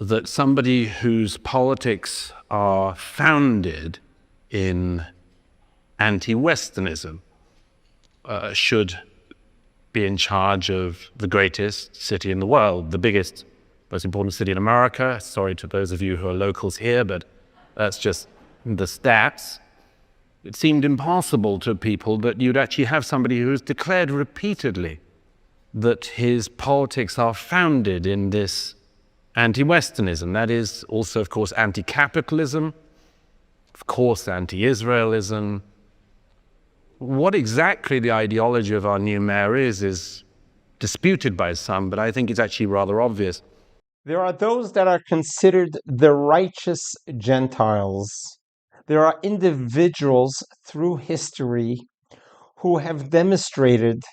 that somebody whose politics are founded in anti-Westernism should be in charge of the greatest city in the world, the biggest, most important city in America. Sorry to those of you who are locals here, but that's just the stats. It seemed impossible to people that you'd actually have somebody who's declared repeatedly that his politics are founded in this anti-Westernism. That is also, of course, anti-capitalism, of course, anti-Israelism. What exactly the ideology of our new mayor is disputed by some, but I think it's actually rather obvious. There are those that are considered the righteous Gentiles. There are individuals through history who have demonstrated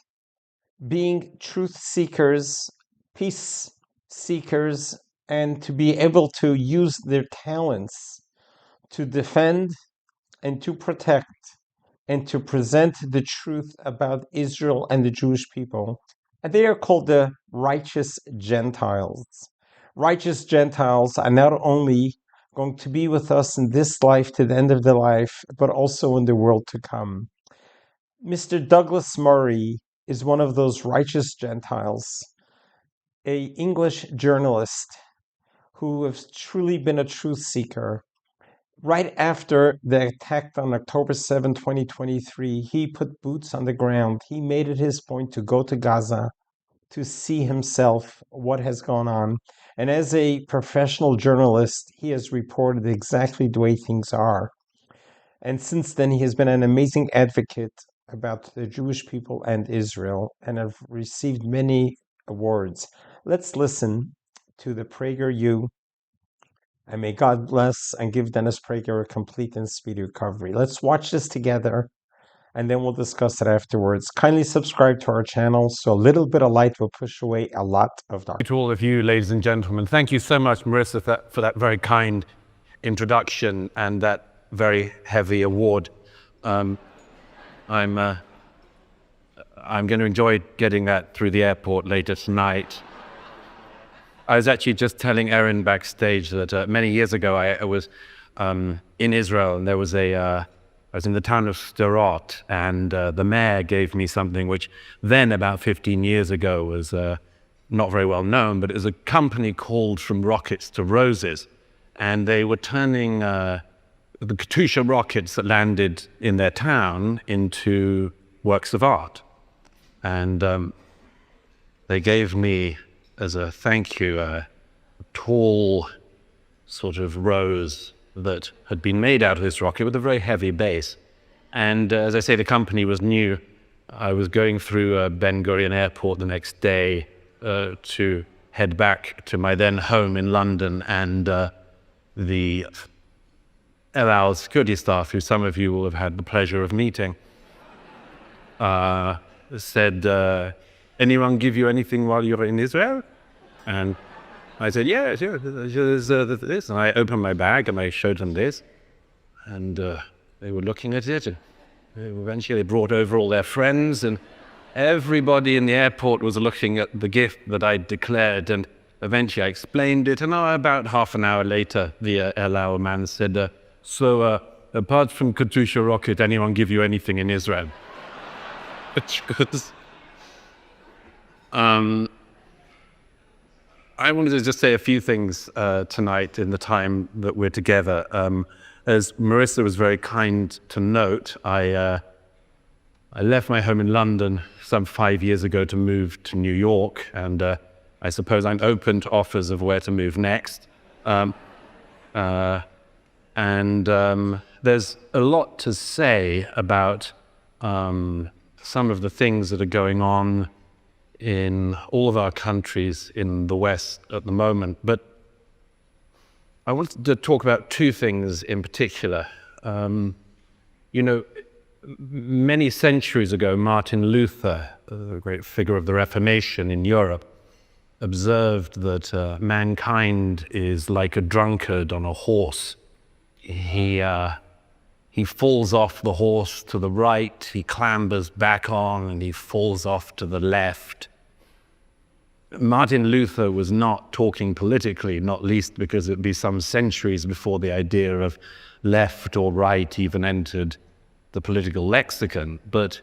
being truth seekers, peace seekers, and to be able to use their talents to defend and to protect and to present the truth about Israel and the Jewish people. And they are called the righteous Gentiles. Righteous Gentiles are not only going to be with us in this life to the end of the life, but also in the world to come. Mr. Douglas Murray is one of those righteous Gentiles, an English journalist who has truly been a truth seeker. Right after the attack on October 7, 2023, he put boots on the ground. He made it his point to go to Gaza to see himself what has gone on. And as a professional journalist, he has reported exactly the way things are. And since then, he has been an amazing advocate about the Jewish people and Israel and have received many awards. Let's listen to the PragerU. And may God bless and give Dennis Prager a complete and speedy recovery. Let's watch this together, and then we'll discuss it afterwards. Kindly subscribe to our channel so a little bit of light will push away a lot of darkness. To all of you, ladies and gentlemen, thank you so much, Marissa, for that very kind introduction and that very heavy award. I'm going to enjoy getting that through the airport later tonight. I was actually just telling Erin backstage that many years ago I was in Israel, and there was I was in the town of Sderot, and the mayor gave me something which then, about 15 years ago, was not very well known, but it was a company called From Rockets to Roses, and they were turning the Katyusha rockets that landed in their town into works of art. And they gave me, as a thank you, a tall sort of rose that had been made out of this rocket with a very heavy base. And as I say, the company was new. I was going through Ben Gurion Airport the next day to head back to my then home in London, and the El Al security staff, who some of you will have had the pleasure of meeting, said, anyone give you anything while you're in Israel? And I said, yeah, sure, there's this. And I opened my bag and I showed them this. And they were looking at it. And eventually they brought over all their friends, and everybody in the airport was looking at the gift that I declared. And eventually I explained it. And about half an hour later, the El Al man said, so apart from Katyusha rocket, anyone give you anything in Israel? Which was... I wanted to just say a few things tonight in the time that we're together. As Marissa was very kind to note, I left my home in London some 5 years ago to move to New York, and I suppose I'm open to offers of where to move next. There's a lot to say about some of the things that are going on in all of our countries in the West at the moment. But I wanted to talk about two things in particular. Many centuries ago, Martin Luther, the great figure of the Reformation in Europe, observed that mankind is like a drunkard on a horse. He falls off the horse to the right, he clambers back on, and he falls off to the left. Martin Luther was not talking politically, not least because it would be some centuries before the idea of left or right even entered the political lexicon. But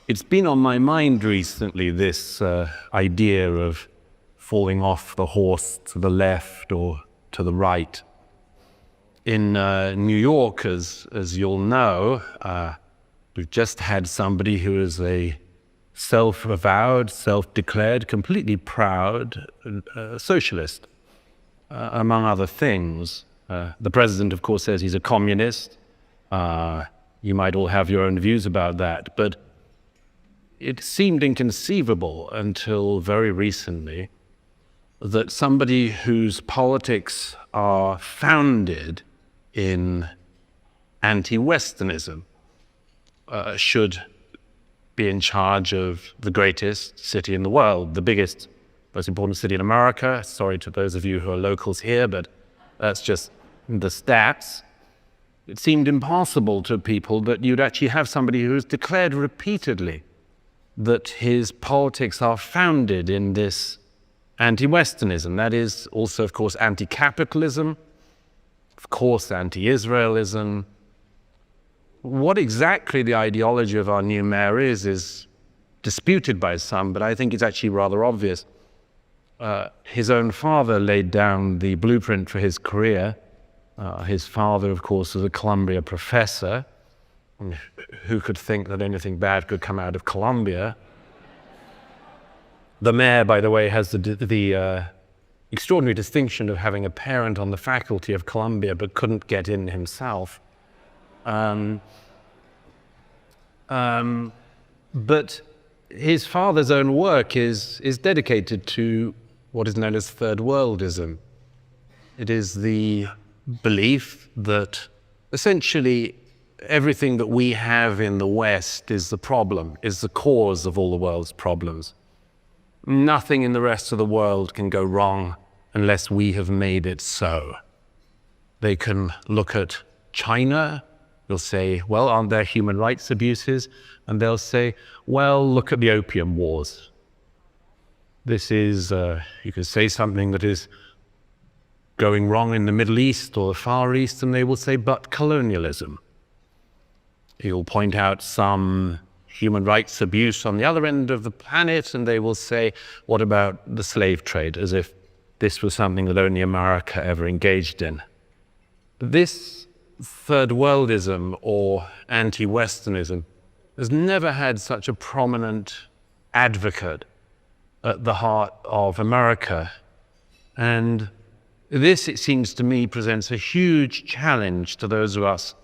it's been on my mind recently, this idea of falling off the horse to the left or to the right. In New York, as you'll know, we've just had somebody who is a self-avowed, self-declared, completely proud socialist, among other things. The president, of course, says he's a communist. You might all have your own views about that, but it seemed inconceivable until very recently that somebody whose politics are founded in anti-Westernism should be in charge of the greatest city in the world, the biggest, most important city in America. Sorry to those of you who are locals here, but that's just the stats. It seemed impossible to people that you'd actually have somebody who's declared repeatedly that his politics are founded in this anti-Westernism. That is also, of course, anti-capitalism, of course, anti-Israelism. What exactly the ideology of our new mayor is disputed by some, but I think it's actually rather obvious. His own father laid down the blueprint for his career. His father, of course, was a Columbia professor. Who could think that anything bad could come out of Columbia? The mayor, by the way, has the extraordinary distinction of having a parent on the faculty of Columbia but couldn't get in himself. But his father's own work is dedicated to what is known as third worldism. It is the belief that essentially everything that we have in the West is the problem, is the cause of all the world's problems. Nothing in the rest of the world can go wrong unless we have made it so. They can look at China, they'll say, well, aren't there human rights abuses? And they'll say, well, look at the opium wars. This is, you can say something that is going wrong in the Middle East or the Far East, and they will say, but colonialism. You'll point out some human rights abuse on the other end of the planet, and they will say, what about the slave trade, as if this was something that only America ever engaged in. This third worldism or anti-Westernism has never had such a prominent advocate at the heart of America. And this, it seems to me, presents a huge challenge to those of us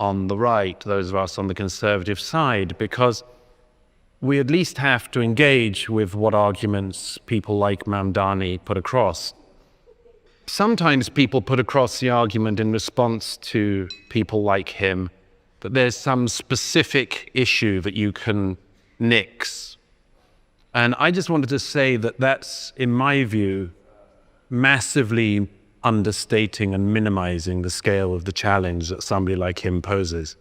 on the right, those of us on the conservative side, because we at least have to engage with what arguments people like Mamdani put across. Sometimes people put across the argument in response to people like him that there's some specific issue that you can nix. And I just wanted to say that that's, in my view, massively understating and minimizing the scale of the challenge that somebody like him poses.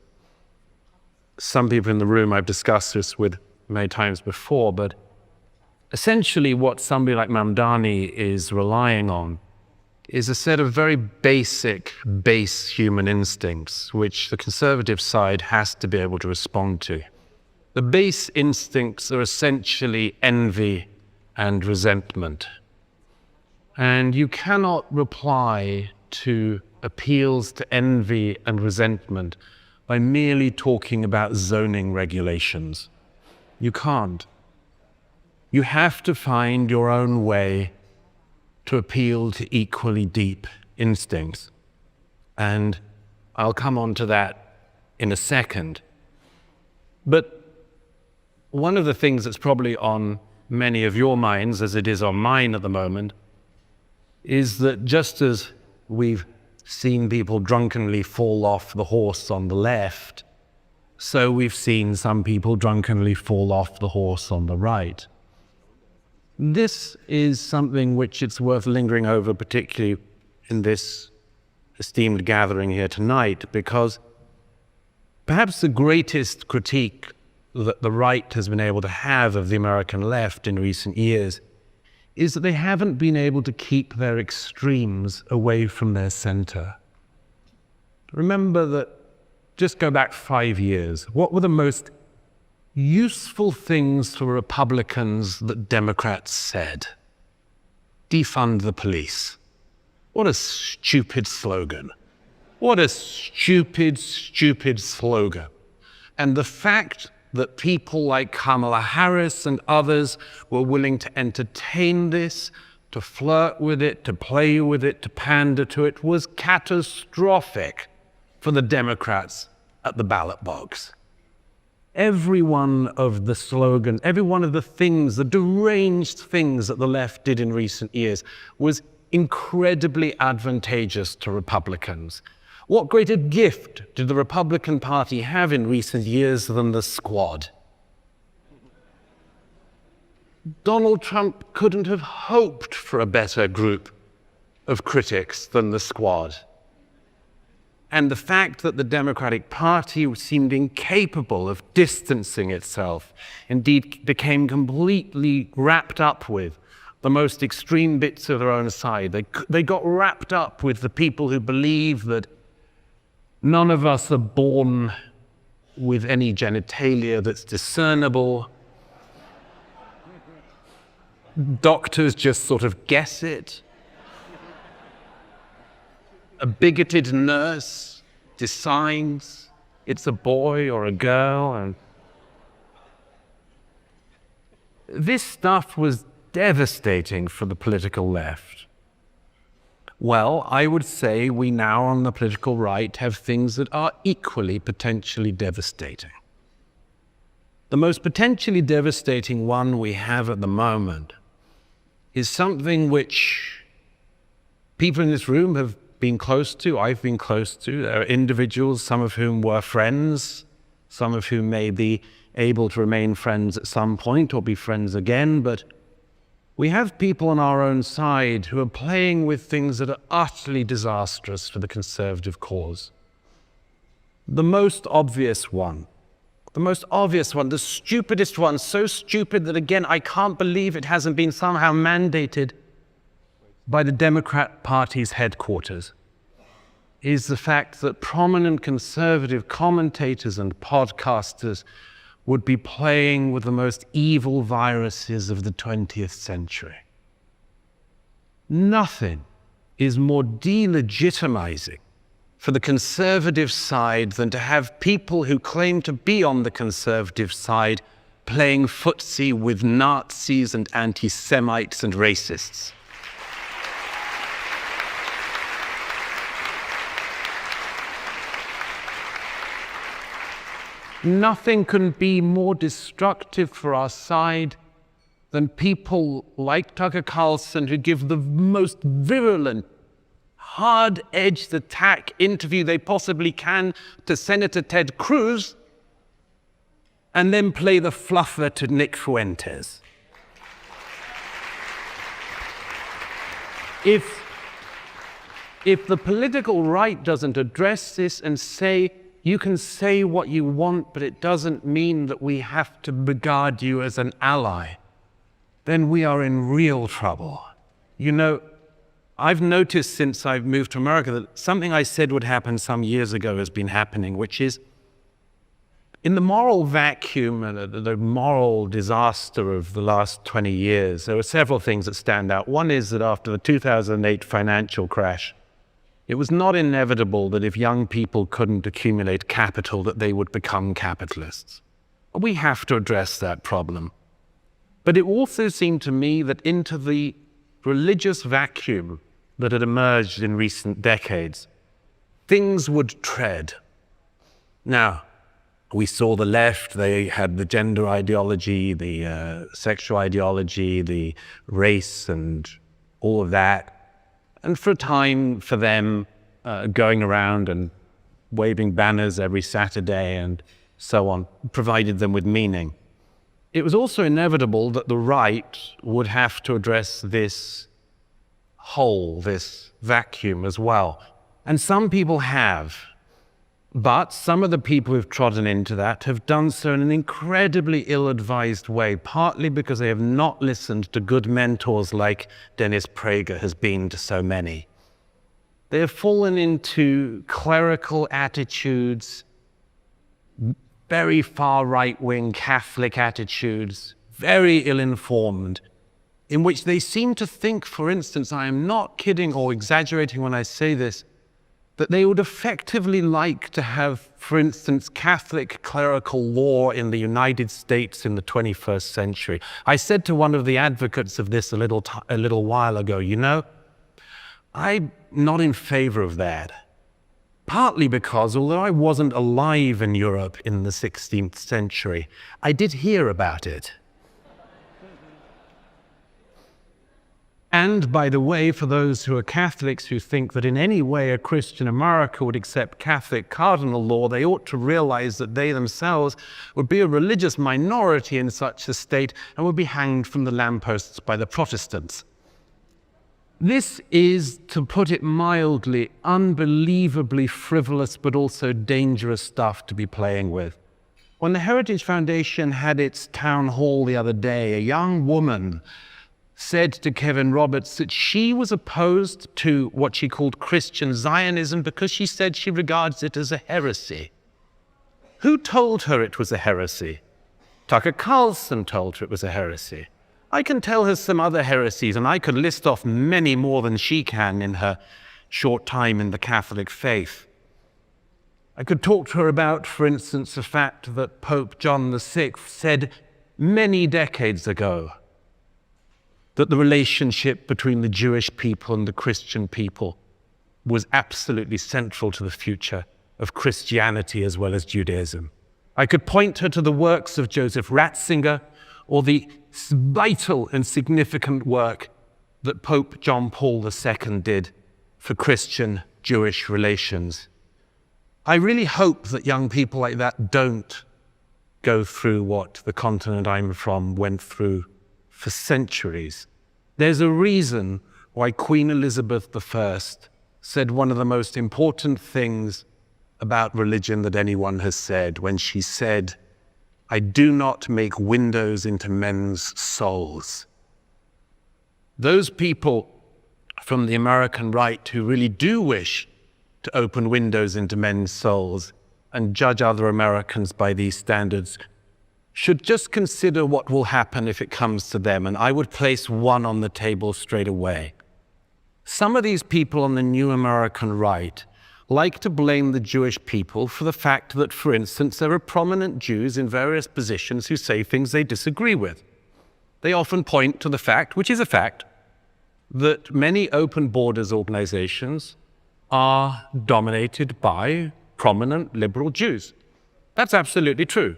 Some people in the room I've discussed this with many times before, but essentially what somebody like Mamdani is relying on is a set of very basic, base human instincts, which the conservative side has to be able to respond to. The base instincts are essentially envy and resentment. And you cannot reply to appeals to envy and resentment by merely talking about zoning regulations. You can't. You have to find your own way to appeal to equally deep instincts. And I'll come on to that in a second. But one of the things that's probably on many of your minds, as it is on mine at the moment, is that just as we've seen people drunkenly fall off the horse on the left, so we've seen some people drunkenly fall off the horse on the right. This is something which it's worth lingering over, particularly in this esteemed gathering here tonight, because perhaps the greatest critique that the right has been able to have of the American left in recent years is that they haven't been able to keep their extremes away from their center. Remember that, just go back 5 years, what were the most useful things for Republicans that Democrats said? Defund the police. What a stupid slogan. What a stupid, stupid slogan. And the fact that people like Kamala Harris and others were willing to entertain this, to flirt with it, to play with it, to pander to it, was catastrophic for the Democrats at the ballot box. Every one of the slogans, every one of the things, the deranged things that the left did in recent years was incredibly advantageous to Republicans. What greater gift did the Republican Party have in recent years than the Squad? Donald Trump couldn't have hoped for a better group of critics than the Squad. And the fact that the Democratic Party seemed incapable of distancing itself, indeed became completely wrapped up with the most extreme bits of their own side. They got wrapped up with the people who believe that none of us are born with any genitalia that's discernible. Doctors just sort of guess it. A bigoted nurse decides it's a boy or a girl. And this stuff was devastating for the political left. Well, I would say we now on the political right have things that are equally potentially devastating. The most potentially devastating one we have at the moment is something which people in this room have been close to, I've been close to. There are individuals, some of whom were friends, some of whom may be able to remain friends at some point or be friends again, but we have people on our own side who are playing with things that are utterly disastrous for the conservative cause. The most obvious one, the stupidest one, so stupid that, again, I can't believe it hasn't been somehow mandated by the Democrat Party's headquarters, is the fact that prominent conservative commentators and podcasters would be playing with the most evil viruses of the 20th century. Nothing is more delegitimizing for the conservative side than to have people who claim to be on the conservative side playing footsie with Nazis and anti-Semites and racists. Nothing can be more destructive for our side than people like Tucker Carlson who give the most virulent, hard-edged attack interview they possibly can to Senator Ted Cruz and then play the fluffer to Nick Fuentes. If the political right doesn't address this and say, you can say what you want, but it doesn't mean that we have to regard you as an ally, then we are in real trouble. You know, I've noticed since I've moved to America that something I said would happen some years ago has been happening, which is, in the moral vacuum and the moral disaster of the last 20 years, there were several things that stand out. One is that after the 2008 financial crash, it was not inevitable that if young people couldn't accumulate capital, that they would become capitalists. We have to address that problem. But it also seemed to me that into the religious vacuum that had emerged in recent decades, things would tread. Now, we saw the left, they had the gender ideology, the sexual ideology, the race and all of that. And for a time, for them, going around and waving banners every Saturday and so on, provided them with meaning. It was also inevitable that the right would have to address this hole, this vacuum as well. And some people have. But some of the people who've trodden into that have done so in an incredibly ill-advised way, partly because they have not listened to good mentors like Dennis Prager has been to so many. They have fallen into clerical attitudes, very far right-wing Catholic attitudes, very ill-informed, in which they seem to think, for instance, I am not kidding or exaggerating when I say this, that they would effectively like to have, for instance, Catholic clerical law in the United States in the 21st century. I said to one of the advocates of this a little while ago, you know, I'm not in favor of that. Partly because, although I wasn't alive in Europe in the 16th century, I did hear about it. And, by the way, for those who are Catholics who think that in any way a Christian America would accept Catholic cardinal law, they ought to realize that they themselves would be a religious minority in such a state and would be hanged from the lampposts by the Protestants. This is, to put it mildly, unbelievably frivolous but also dangerous stuff to be playing with. When the Heritage Foundation had its town hall the other day, a young woman said to Kevin Roberts that she was opposed to what she called Christian Zionism because she said she regards it as a heresy. Who told her it was a heresy? Tucker Carlson told her it was a heresy. I can tell her some other heresies, and I could list off many more than she can in her short time in the Catholic faith. I could talk to her about, for instance, the fact that Pope John VI said many decades ago that the relationship between the Jewish people and the Christian people was absolutely central to the future of Christianity as well as Judaism. I could point her to the works of Joseph Ratzinger or the vital and significant work that Pope John Paul II did for Christian-Jewish relations. I really hope that young people like that don't go through what the continent I'm from went through for centuries. There's a reason why Queen Elizabeth I said one of the most important things about religion that anyone has said when she said, I do not make windows into men's souls. Those people from the American right who really do wish to open windows into men's souls and judge other Americans by these standards should just consider what will happen if it comes to them, and I would place one on the table straight away. Some of these people on the new American right like to blame the Jewish people for the fact that, for instance, there are prominent Jews in various positions who say things they disagree with. They often point to the fact, which is a fact, that many open borders organizations are dominated by prominent liberal Jews. That's absolutely true.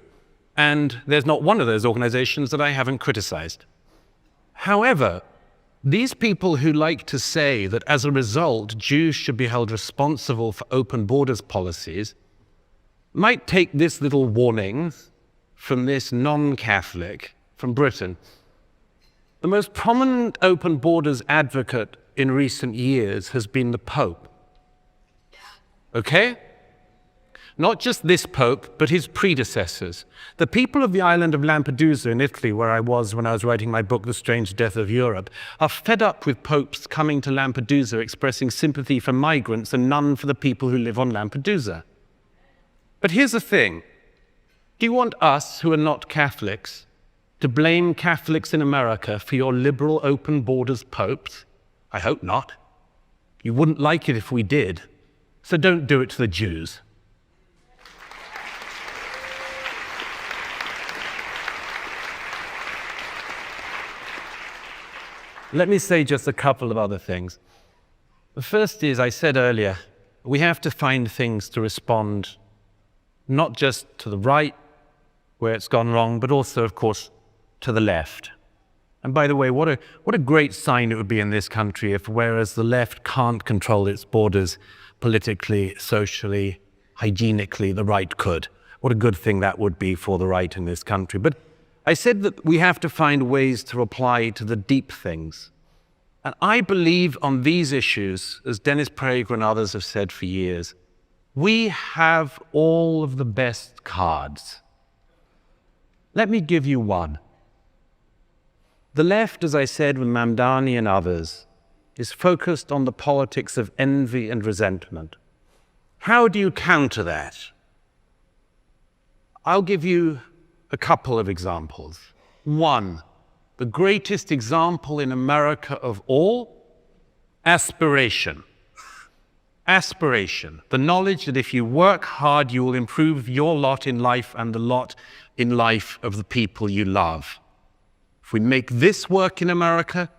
And there's not one of those organizations that I haven't criticized. However, these people who like to say that as a result, Jews should be held responsible for open borders policies might take this little warning from this non-Catholic from Britain. The most prominent open borders advocate in recent years has been the Pope. Okay? Not just this Pope, but his predecessors. The people of the island of Lampedusa in Italy, where I was when I was writing my book, The Strange Death of Europe, are fed up with popes coming to Lampedusa expressing sympathy for migrants and none for the people who live on Lampedusa. But here's the thing. Do you want us, who are not Catholics, to blame Catholics in America for your liberal open borders popes? I hope not. You wouldn't like it if we did. So don't do it to the Jews. Let me say just a couple of other things. The first is, I said earlier, we have to find things to respond not just to the right, where it's gone wrong, but also, of course, to the left. And by the way, what a great sign it would be in this country if, whereas the left can't control its borders politically, socially, hygienically, the right could. What a good thing that would be for the right in this country. But I said that we have to find ways to reply to the deep things. And I believe on these issues, as Dennis Prager and others have said for years, We have all of the best cards. Let me give you one. The left, as I said, with Mamdani and others, is focused on the politics of envy and resentment. How do you counter that? I'll give you a couple of examples. One, the greatest example in America of all, aspiration. Aspiration, the knowledge that if you work hard, you will improve your lot in life and the lot in life of the people you love. If we make this work in America,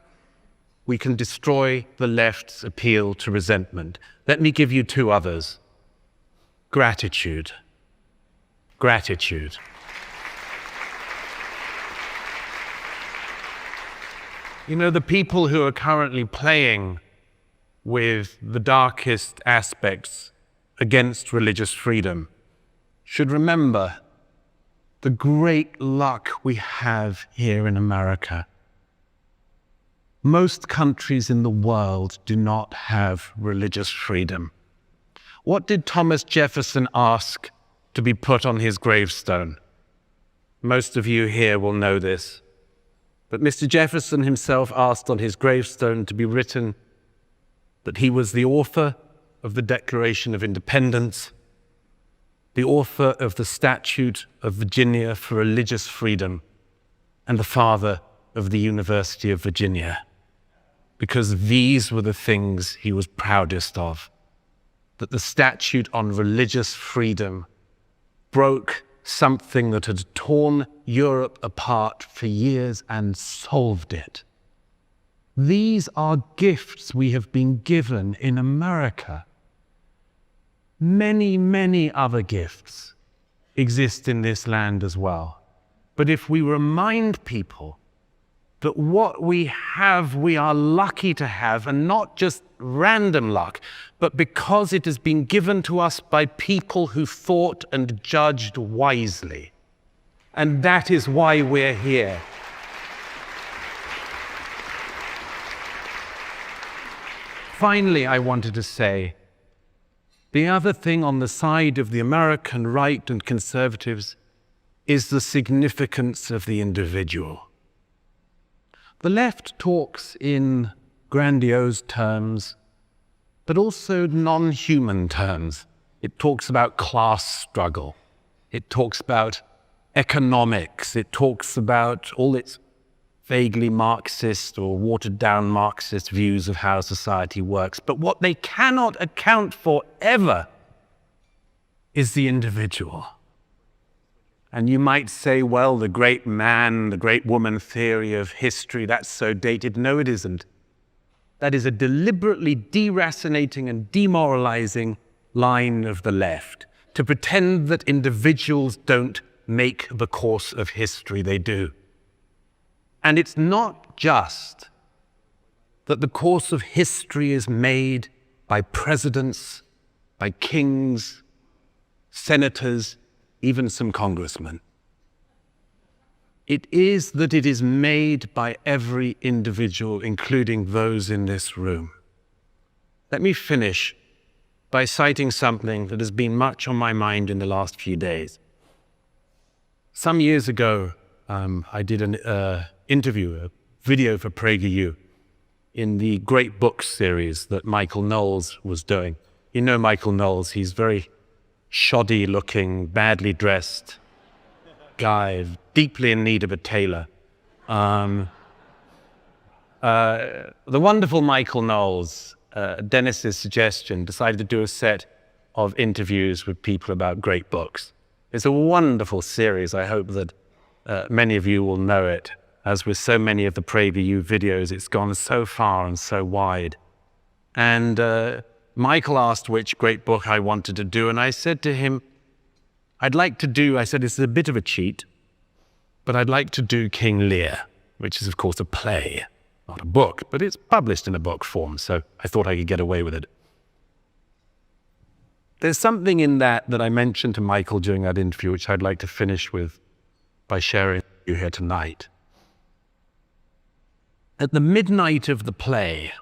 we can destroy the left's appeal to resentment. Let me give you two others. Gratitude. Gratitude. You know, the people who are currently playing with the darkest aspects against religious freedom should remember the great luck we have here in America. Most countries in the world do not have religious freedom. What did Thomas Jefferson ask to be put on his gravestone? Most of you here will know this. But Mr. Jefferson himself asked on his gravestone to be written that he was the author of the Declaration of Independence, the author of the Statute of Virginia for Religious Freedom, and the father of the University of Virginia, because these were the things he was proudest of, that the Statute on Religious Freedom broke something that had torn Europe apart for years and solved it. These are gifts we have been given in America. Many, many other gifts exist in this land as well. But if we remind people that what we have, we are lucky to have, and not just random luck, but because it has been given to us by people who thought and judged wisely. And that is why we're here. Finally, I wanted to say, the other thing on the side of the American right and conservatives is the significance of the individual. The left talks in grandiose terms, but also non-human terms. It talks about class struggle. It talks about economics. It talks about all its vaguely Marxist or watered-down Marxist views of how society works. But what they cannot account for ever is the individual. And you might say, well, the great man, the great woman theory of history, that's so dated. No, it isn't. That is a deliberately deracinating and demoralizing line of the left, to pretend that individuals don't make the course of history. They do. And it's not just that the course of history is made by presidents, by kings, senators, even some congressmen. It is that it is made by every individual, including those in this room. Let me finish by citing something that has been much on my mind in the last few days. Some years ago, I did an interview, a video for PragerU in the Great Books series that Michael Knowles was doing. You know Michael Knowles, he's very shoddy-looking, badly dressed guy, deeply in need of a tailor. The wonderful Michael Knowles, Dennis's suggestion, decided to do a set of interviews with people about great books. It's a wonderful series. I hope that many of you will know it. As with so many of the PragerU videos, it's gone so far and so wide. And Michael asked which great book I wanted to do, and I said to him, I said, it's a bit of a cheat, but I'd like to do King Lear, which is, of course, a play, not a book, but it's published in a book form, so I thought I could get away with it. There's something in that I mentioned to Michael during that interview, which I'd like to finish with by sharing with you here tonight. At the midnight of the play,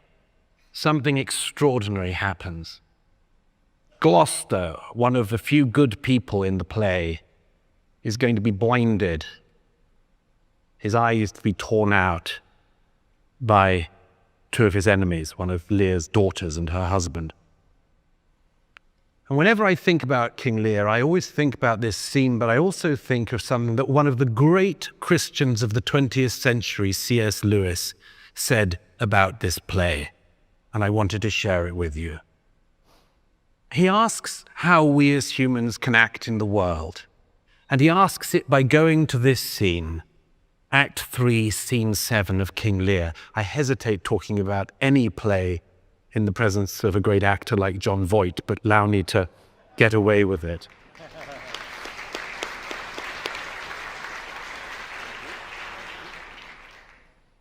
something extraordinary happens. Gloucester, one of the few good people in the play, is going to be blinded. His eye is to be torn out by two of his enemies, one of Lear's daughters and her husband. And whenever I think about King Lear, I always think about this scene, but I also think of something that one of the great Christians of the 20th century, C.S. Lewis, said about this play, and I wanted to share it with you. He asks how we as humans can act in the world, and he asks it by going to this scene, Act 3, Scene 7 of King Lear. I hesitate talking about any play in the presence of a great actor like John Voight, but allow me to get away with it.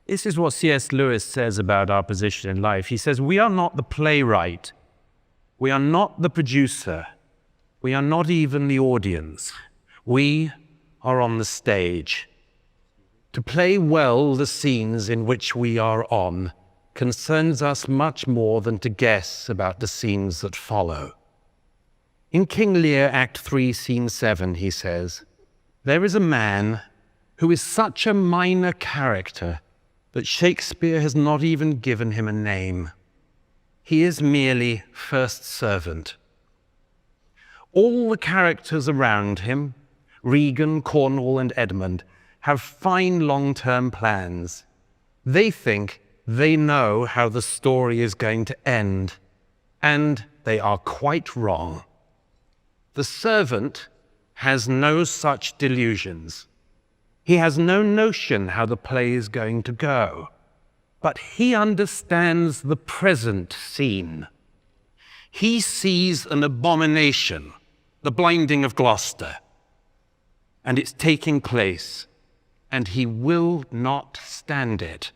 This is what C.S. Lewis says about our position in life. He says, we are not the playwright. We are not the producer. We are not even the audience. We are on the stage. To play well the scenes in which we are on concerns us much more than to guess about the scenes that follow. In King Lear, Act 3, Scene 7, he says, there is a man who is such a minor character that Shakespeare has not even given him a name. He is merely first servant. All the characters around him, Regan, Cornwall, and Edmund, have fine long-term plans. They think they know how the story is going to end, and they are quite wrong. The servant has no such delusions. He has no notion how the play is going to go, but he understands the present scene. He sees an abomination, the blinding of Gloucester, and it's taking place, and he will not stand it.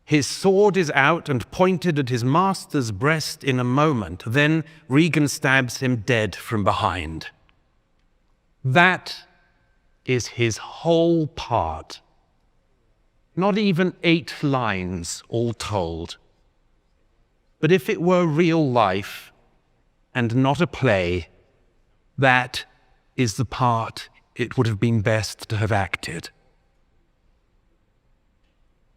His sword is out and pointed at his master's breast in a moment. Then Regan stabs him dead from behind. That is his whole part. Not even 8 lines all told. But if it were real life and not a play, that is the part it would have been best to have acted.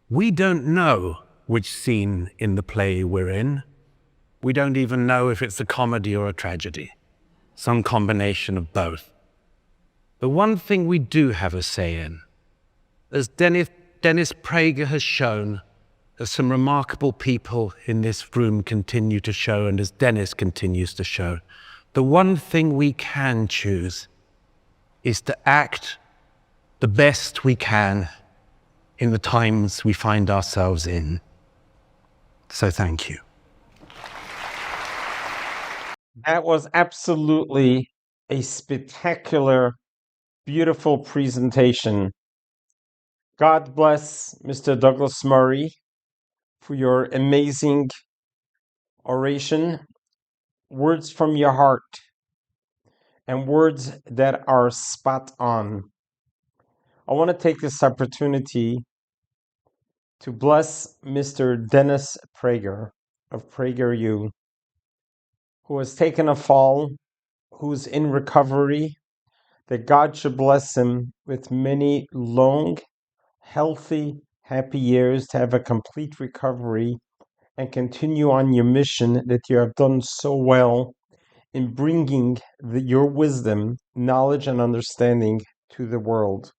We don't know which scene in the play we're in. We don't even know if it's a comedy or a tragedy, some combination of both. The one thing we do have a say in, as Dennis Prager has shown, as some remarkable people in this room continue to show, and as Dennis continues to show, the one thing we can choose is to act the best we can in the times we find ourselves in. So thank you. That was absolutely a spectacular, beautiful presentation. God bless Mr. Douglas Murray for your amazing oration, words from your heart, and words that are spot on. I want to take this opportunity to bless Mr. Dennis Prager of PragerU, who has taken a fall, who's in recovery, that God should bless him with many long, healthy, happy years to have a complete recovery and continue on your mission that you have done so well in bringing your wisdom, knowledge, and understanding to the world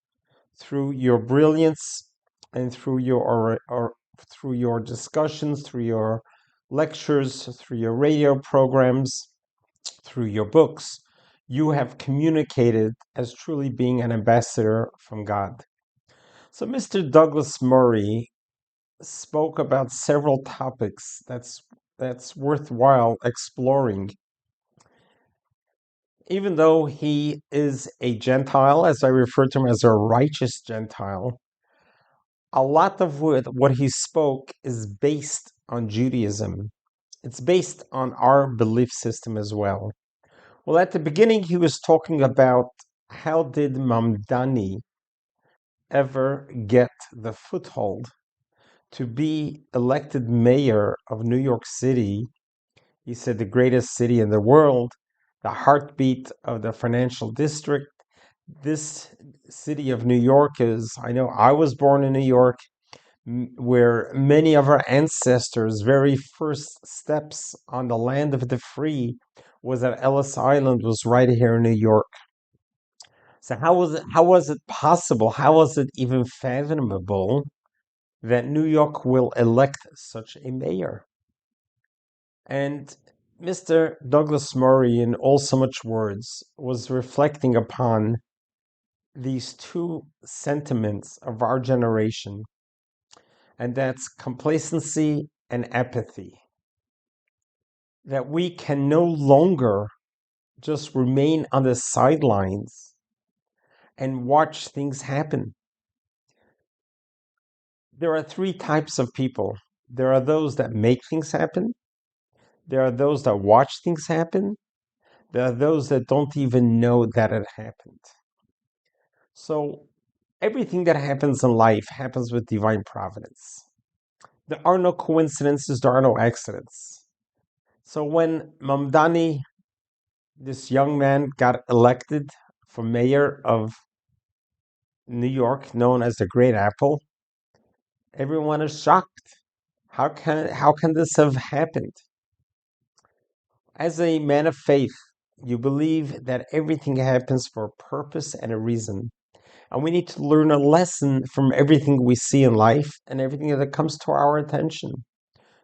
through your brilliance and through your discussions, through your lectures, through your radio programs, through your books. You have communicated as truly being an ambassador from God. So Mr. Douglas Murray spoke about several topics that's worthwhile exploring. Even though he is a Gentile, as I refer to him as a righteous Gentile, a lot of what he spoke is based on Judaism. It's based on our belief system as well. Well, at the beginning, he was talking about how did Mamdani ever get the foothold to be elected mayor of New York City, He said the greatest city in the world, the heartbeat of the financial district. This city of New York is, I know I was born in New York, where many of our ancestors' very first steps on the land of the free was that Ellis Island was right here in New York. So how was it possible? How was it even fathomable that New York will elect such a mayor? And Mr. Douglas Murray, in all so much words, was reflecting upon these two sentiments of our generation, and that's complacency and apathy. That we can no longer just remain on the sidelines and watch things happen. There are three types of people. There are those that make things happen. There are those that watch things happen. There are those that don't even know that it happened. So everything that happens in life happens with divine providence. There are no coincidences, there are no accidents. So when Mamdani, this young man, got elected for mayor of New York, known as the Great Apple, everyone is shocked. How can this have happened? As a man of faith, you believe that everything happens for a purpose and a reason. And we need to learn a lesson from everything we see in life and everything that comes to our attention.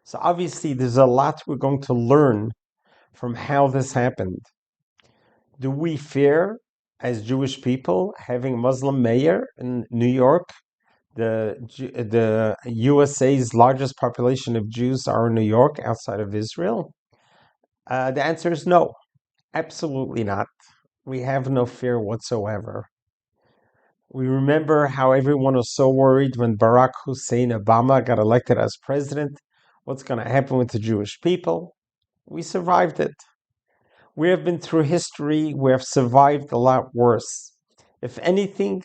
So obviously there's a lot we're going to learn from how this happened. Do we fear, as Jewish people, having a Muslim mayor in New York? The USA's largest population of Jews are in New York, outside of Israel. The answer is no, absolutely not. We have no fear whatsoever. We remember how everyone was so worried when Barack Hussein Obama got elected as president. What's going to happen with the Jewish people? We survived it. We have been through history. We have survived a lot worse. If anything,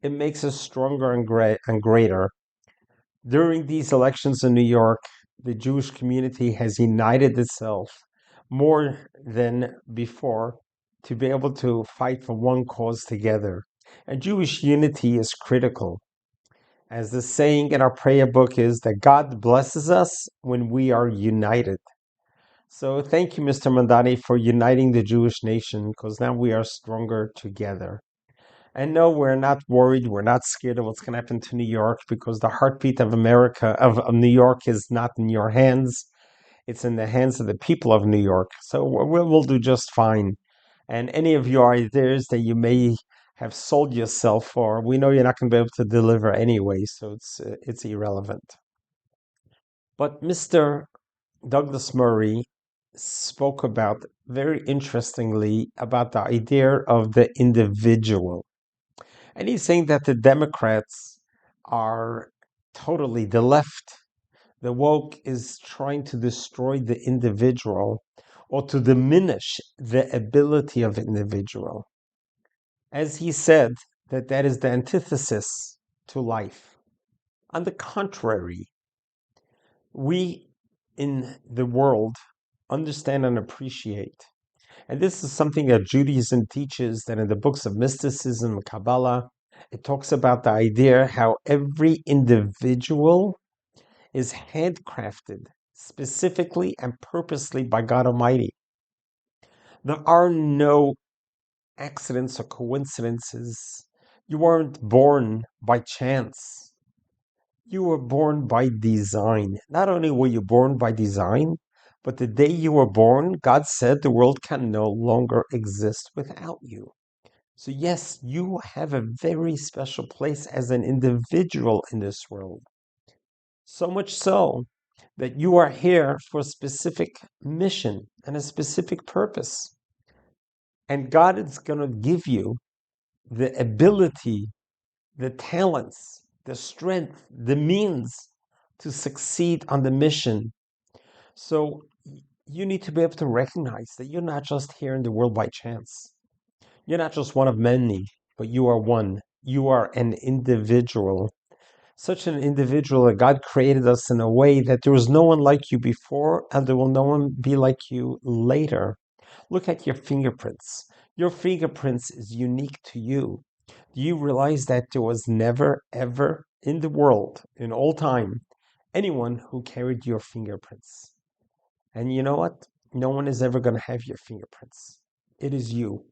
it makes us stronger and greater. During these elections in New York, the Jewish community has united itself more than before to be able to fight for one cause together. And Jewish unity is critical. As the saying in our prayer book is that God blesses us when we are united. So thank you, Mr. Mandani, for uniting the Jewish nation, because now we are stronger together. And no, we're not worried. We're not scared of what's going to happen to New York, because the heartbeat of America, of New York, is not in your hands. It's in the hands of the people of New York. So we'll do just fine. And any of your ideas that you may have sold yourself for, we know you're not going to be able to deliver anyway, so it's irrelevant. But Mr. Douglas Murray spoke about, very interestingly, about the idea of the individual. And he's saying that the Democrats are totally the left. The woke is trying to destroy the individual or to diminish the ability of individual. As he said, that is the antithesis to life. On the contrary, we in the world understand and appreciate. And this is something that Judaism teaches, that in the books of mysticism, Kabbalah, it talks about the idea how every individual is handcrafted specifically and purposely by God Almighty. There are no accidents or coincidences. You weren't born by chance. You were born by design. Not only were you born by design, but the day you were born, God said the world can no longer exist without you. So yes, you have a very special place as an individual in this world. So much so that you are here for a specific mission and a specific purpose. And God is going to give you the ability, the talents, the strength, the means to succeed on the mission. So you need to be able to recognize that you're not just here in the world by chance. You're not just one of many, but you are one. You are an individual. Such an individual that God created us in a way that there was no one like you before and there will no one be like you later. Look at your fingerprints. Your fingerprints is unique to you. Do you realize that there was never, ever in the world, in all time, anyone who carried your fingerprints? And you know what? No one is ever going to have your fingerprints. It is you.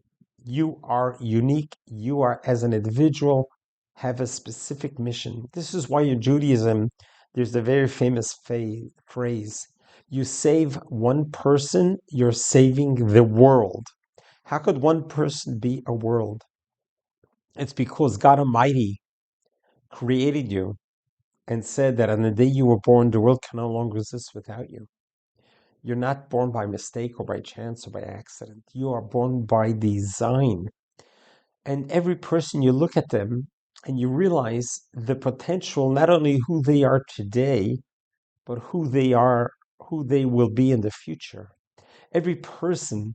You are unique. You are, as an individual, have a specific mission. This is why in Judaism, there's the very famous phrase, you save one person, you're saving the world. How could one person be a world? It's because God Almighty created you and said that on the day you were born, the world can no longer exist without you. You're not born by mistake or by chance or by accident. You are born by design. And every person, you look at them and you realize the potential, not only who they are today, but who they will be in the future. Every person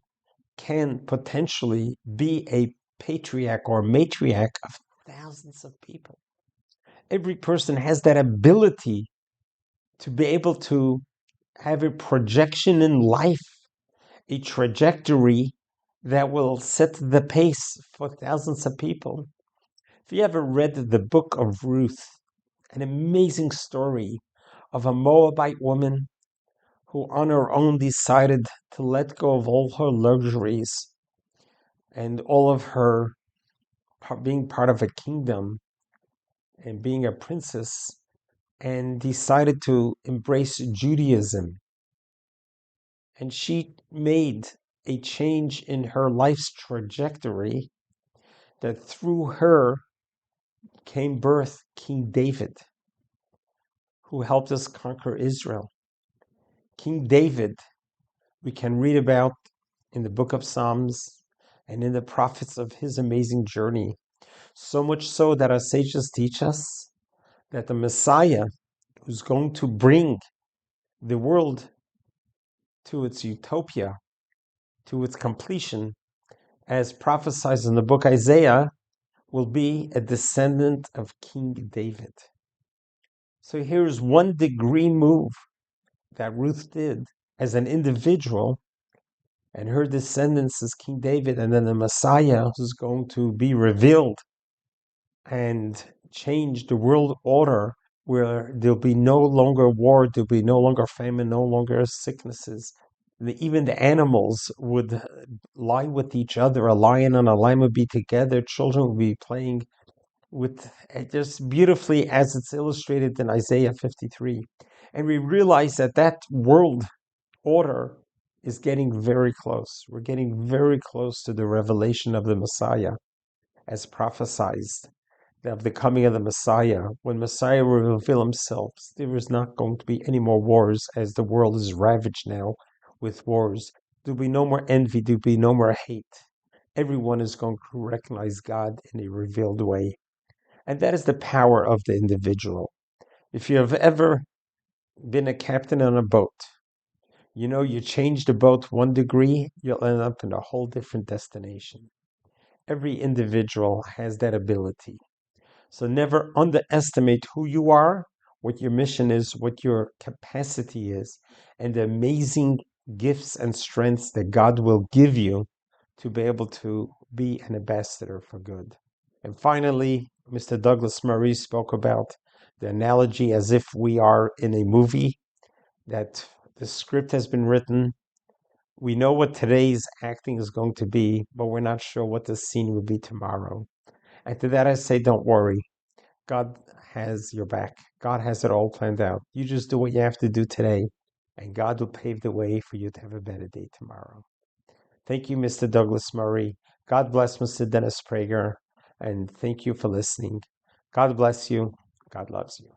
can potentially be a patriarch or matriarch of thousands of people. Every person has that ability to be able to have a projection in life, a trajectory that will set the pace for thousands of people. If you ever read the book of Ruth, an amazing story of a Moabite woman who on her own decided to let go of all her luxuries and all of her being part of a kingdom and being a princess, and decided to embrace Judaism. And she made a change in her life's trajectory that through her came birth King David, who helped us conquer Israel. King David, we can read about in the book of Psalms and in the prophets of his amazing journey. So much so that our sages teach us that the Messiah, who's going to bring the world to its utopia, to its completion, as prophesied in the book Isaiah, will be a descendant of King David. So here's 1 degree move that Ruth did as an individual, and her descendants is King David, and then the Messiah who's going to be revealed and change the world order, where there'll be no longer war, there'll be no longer famine, no longer sicknesses. Even the animals would lie with each other. A lion and a lamb would be together. Children would be playing with just beautifully, as it's illustrated in Isaiah 53. And we realize that that world order is getting very close. We're getting very close to the revelation of the Messiah as prophesied, of the coming of the Messiah. When Messiah will reveal himself, there is not going to be any more wars, as the world is ravaged now with wars. There'll be no more envy, there'll be no more hate. Everyone is going to recognize God in a revealed way. And that is the power of the individual. If you have ever been a captain on a boat, you know you change the boat 1 degree, you'll end up in a whole different destination. Every individual has that ability. So never underestimate who you are, what your mission is, what your capacity is, and the amazing gifts and strengths that God will give you to be able to be an ambassador for good. And finally, Mr. Douglas Murray spoke about the analogy as if we are in a movie, that the script has been written. We know what today's acting is going to be, but we're not sure what the scene will be tomorrow. And to that I say, don't worry. God has your back. God has it all planned out. You just do what you have to do today, and God will pave the way for you to have a better day tomorrow. Thank you, Mr. Douglas Murray. God bless Mr. Dennis Prager, and thank you for listening. God bless you. God loves you.